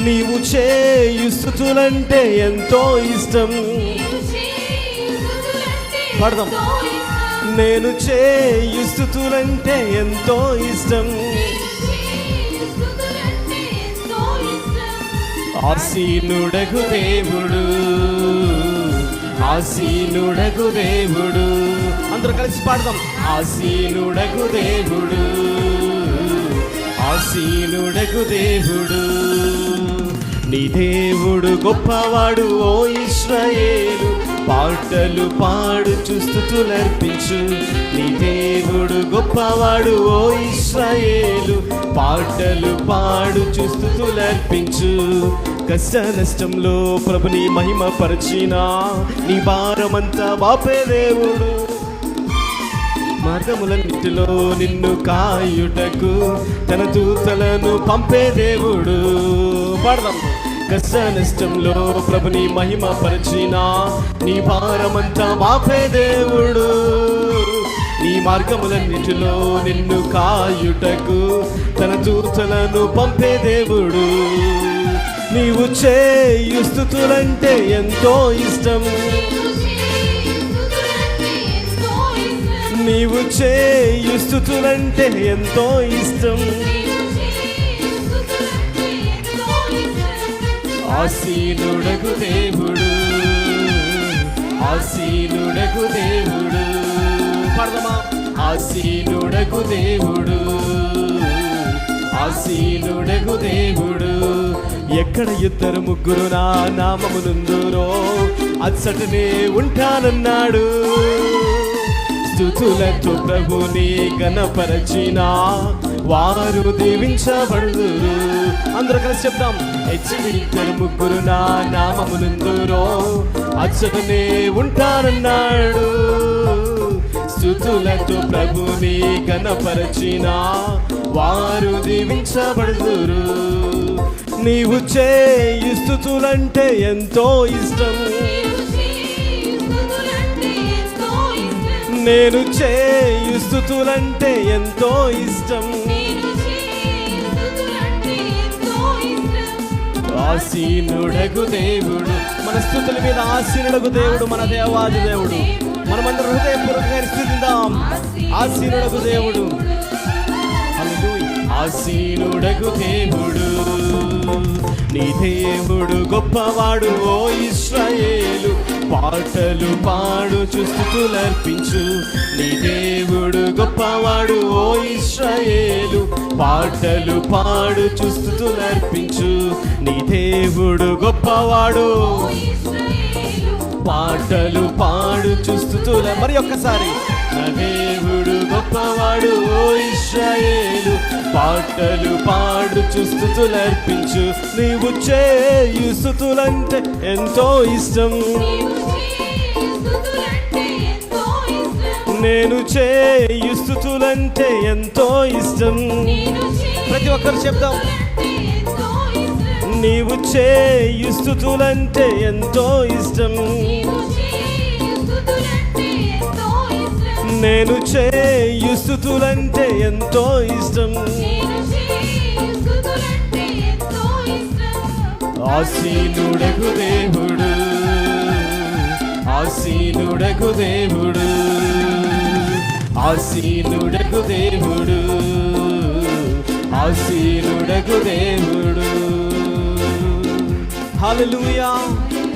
నీవు చేయు స్తుతులంటే ఎంతో ఇష్టం. పడదాం. నేను చేయు స్తుతులంటే ఎంతో ఇష్టం. ఆసీనుడగు దేవుడు, ఆసీనుడగు దేవుడు. అందరూ కలిసి పాడదాం. ఆసీనుడగు దేవుడు, ఆసీనుడగు దేవుడు. నీ దేవుడు గొప్పవాడు ఓ ఇశ్రాయేలు, పాటలు పాడుచు స్తుతులర్పించు. నీ దేవుడు గొప్పవాడు ఓ ఇశ్రాయేలు, పాటలు పాడుచు స్తుతులర్పించు. కష్ట నష్టంలో ప్రభుని మహిమ పరిచిన, నీ భారమంతా వాపే దేవుడు. మార్గములన్నిటిలో నిన్ను కాయుటకు తన దూతలను పంపే దేవుడు. పాడదాం. కష్ట నష్టంలో ప్రభుని మహిమ పరిచిన, నీ భారమంతా మాపే దేవుడు. నీ మార్గములన్నిటిలో నిన్ను కాయుటకు తన దూతలను పంపే దేవుడు. నీవు చేయు స్తుతులంటే ఎంతో ఇష్టం. నీవు చేయు స్తుతులంటే ఎంతో ఇష్టం. ఆసీనుడగు దేవుడు, ఆసీనుడగు దేవుడు. పడదమా. ఆసీనుడగు దేవుడు, ఆసీనుడగు దేవుడు. ఎక్కడ ఇద్దరు ముగ్గురు నా నామమునందురో అచ్చటనే ఉంటానన్నాడు. స్తుతులతో ప్రభుని గణపరచిన వారు దీవించబడుదురు. అందరూ కలిసి చెప్తాం. ఇద్దరు ముగ్గురు నా నామమునందురో అచ్చటనే ఉంటానన్నాడు. స్తుతులతో ప్రభుని గణపరచిన వారు దీవించబడుదురు. నీవు చేయు స్తుతులంటే ఎంతో ఇష్టం. నేను చేయు స్తుతులంటే ఎంతో ఇష్టం. ఆసీనుడగు దేవుడు, మన స్తుతుల మీద ఆసీనుడగు దేవుడు మన దేవాది దేవుడు. మనమందరం హృదయపూర్వకంగా స్తుతిద్దాం. ఆసీనుడగు దేవుడు, ఆసీనుడగు దేవుడు. నీ దేవుడు గొప్పవాడు ఓ ఇశ్రాయేలు, పాటలు పాడుచు స్తుతులర్పించు. నీ దేవుడు గొప్పవాడు ఓ ఇశ్రాయేలు, పాటలు పాడుచు స్తుతులర్పించు. నీ దేవుడు గొప్పవాడు, పాటలు పాడుచు స్తుతుల. మరి ఒక్కసారి. నా దేవుడు గొప్పవాడు ఓ ఇశ్రాయేలు, పాటలు పాడుచు స్తుతులర్పించు. నీవు చేయు స్తుతులంటే ఎంతో ఇష్టం. నేను చేయు స్తుతులంటే ఎంతో ఇష్టం. ప్రతి ఒక్కరు చెప్దాం. నీవు చేయు స్తుతులంటే ఎంతో ఇష్టం. నేను చేయు స్తుతులంటే ఎంతో ఇష్టం. ఆసీనుడగు దేవుడు, ఆసీనుడగు దేవుడు, ఆసీనుడగు దేవుడు, ఆసీనుడగు దేవుడు. హల్లెలూయా.